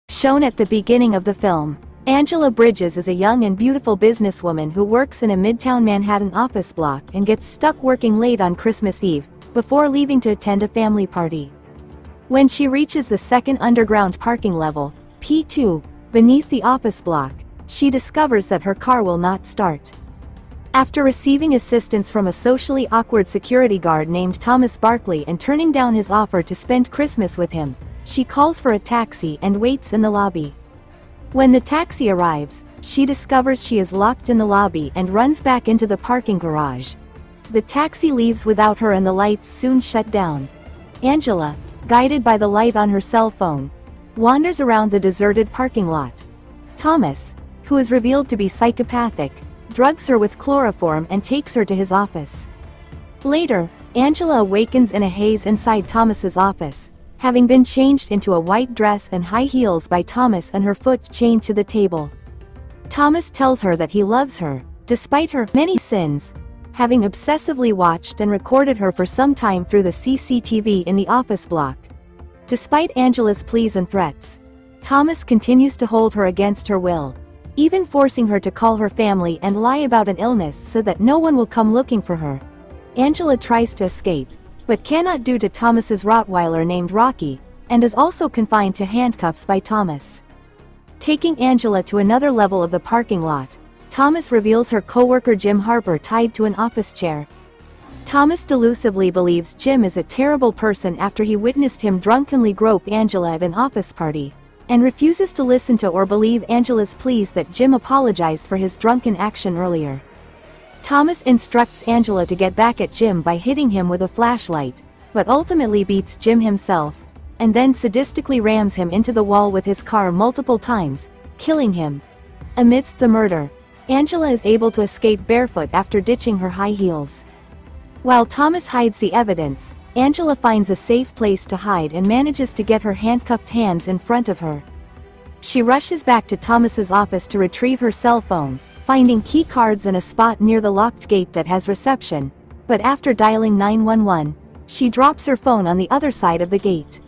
Shown at the beginning of the film, Angela Bridges is a young and beautiful businesswoman who works in a Midtown Manhattan office block and gets stuck working late on Christmas Eve, before leaving to attend a family party. When she reaches the second underground parking level, P2, beneath the office block, she discovers that her car will not start. After receiving assistance from a socially awkward security guard named Thomas Barkley and turning down his offer to spend Christmas with him, she calls for a taxi and waits in the lobby. When the taxi arrives, she discovers she is locked in the lobby and runs back into the parking garage. The taxi leaves without her and the lights soon shut down. Angela, guided by the light on her cell phone, wanders around the deserted parking lot. Thomas, who is revealed to be psychopathic, drugs her with chloroform and takes her to his office. Later, Angela awakens in a haze inside Thomas's office, having been changed into a white dress and high heels by Thomas and her foot chained to the table. Thomas tells her that he loves her, despite her many sins, having obsessively watched and recorded her for some time through the CCTV in the office block. Despite Angela's pleas and threats, Thomas continues to hold her against her will, even forcing her to call her family and lie about an illness so that no one will come looking for her. Angela tries to escape, but cannot due to Thomas's Rottweiler named Rocky, and is also confined to handcuffs by Thomas. Taking Angela to another level of the parking lot, Thomas reveals her coworker Jim Harper tied to an office chair. Thomas delusively believes Jim is a terrible person after he witnessed him drunkenly grope Angela at an office party, and refuses to listen to or believe Angela's pleas that Jim apologized for his drunken action earlier. Thomas instructs Angela to get back at Jim by hitting him with a flashlight, but ultimately beats Jim himself, and then sadistically rams him into the wall with his car multiple times, killing him. Amidst the murder, Angela is able to escape barefoot after ditching her high heels. While Thomas hides the evidence, Angela finds a safe place to hide and manages to get her handcuffed hands in front of her. She rushes back to Thomas's office to retrieve her cell phone, finding key cards and a spot near the locked gate that has reception, but after dialing 911, she drops her phone on the other side of the gate.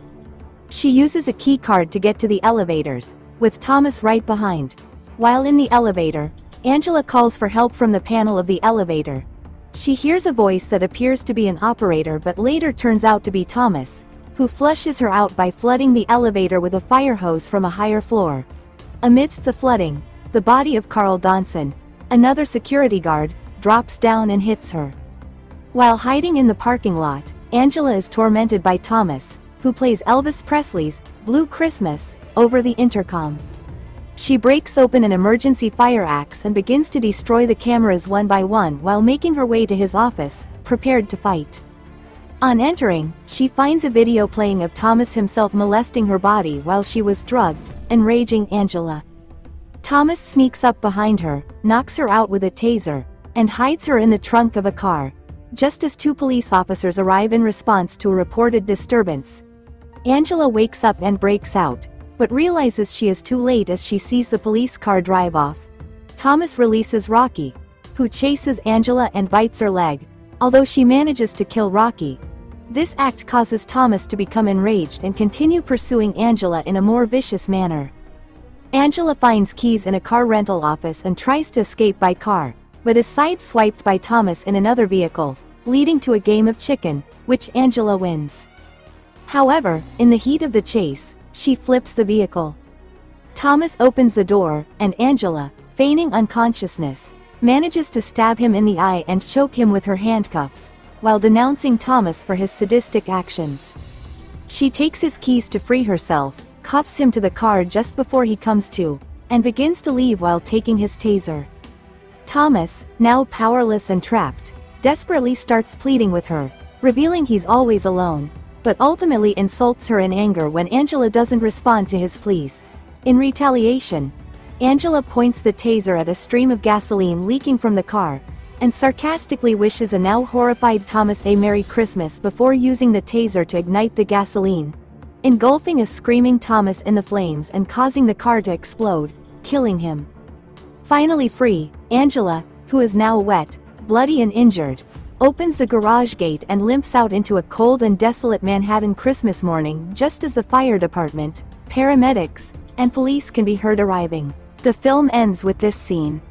She uses a key card to get to the elevators, with Thomas right behind. While in the elevator, Angela calls for help from the panel of the elevator. She hears a voice that appears to be an operator but later turns out to be Thomas, who flushes her out by flooding the elevator with a fire hose from a higher floor. Amidst the flooding, the body of Carl Donson, another security guard, drops down and hits her. While hiding in the parking lot, Angela is tormented by Thomas, who plays Elvis Presley's Blue Christmas over the intercom. She breaks open an emergency fire axe and begins to destroy the cameras one by one while making her way to his office, prepared to fight. On entering, she finds a video playing of Thomas himself molesting her body while she was drugged, enraging Angela. Thomas sneaks up behind her, knocks her out with a taser, and hides her in the trunk of a car, just as two police officers arrive in response to a reported disturbance. Angela wakes up and breaks out, but realizes she is too late as she sees the police car drive off. Thomas releases Rocky, who chases Angela and bites her leg, although she manages to kill Rocky. This act causes Thomas to become enraged and continue pursuing Angela in a more vicious manner. Angela finds keys in a car rental office and tries to escape by car, but is sideswiped by Thomas in another vehicle, leading to a game of chicken, which Angela wins. However, in the heat of the chase, she flips the vehicle. Thomas opens the door, and Angela, feigning unconsciousness, manages to stab him in the eye and choke him with her handcuffs, while denouncing Thomas for his sadistic actions. She takes his keys to free herself, cuffs him to the car just before he comes to, and begins to leave while taking his taser. Thomas, now powerless and trapped, desperately starts pleading with her, revealing he's always alone, but ultimately insults her in anger when Angela doesn't respond to his pleas. In retaliation, Angela points the taser at a stream of gasoline leaking from the car, and sarcastically wishes a now horrified Thomas a Merry Christmas before using the taser to ignite the gasoline, engulfing a screaming Thomas in the flames and causing the car to explode, killing him. Finally free, Angela, who is now wet, bloody and injured, opens the garage gate and limps out into a cold and desolate Manhattan Christmas morning just as the fire department, paramedics, and police can be heard arriving. The film ends with this scene.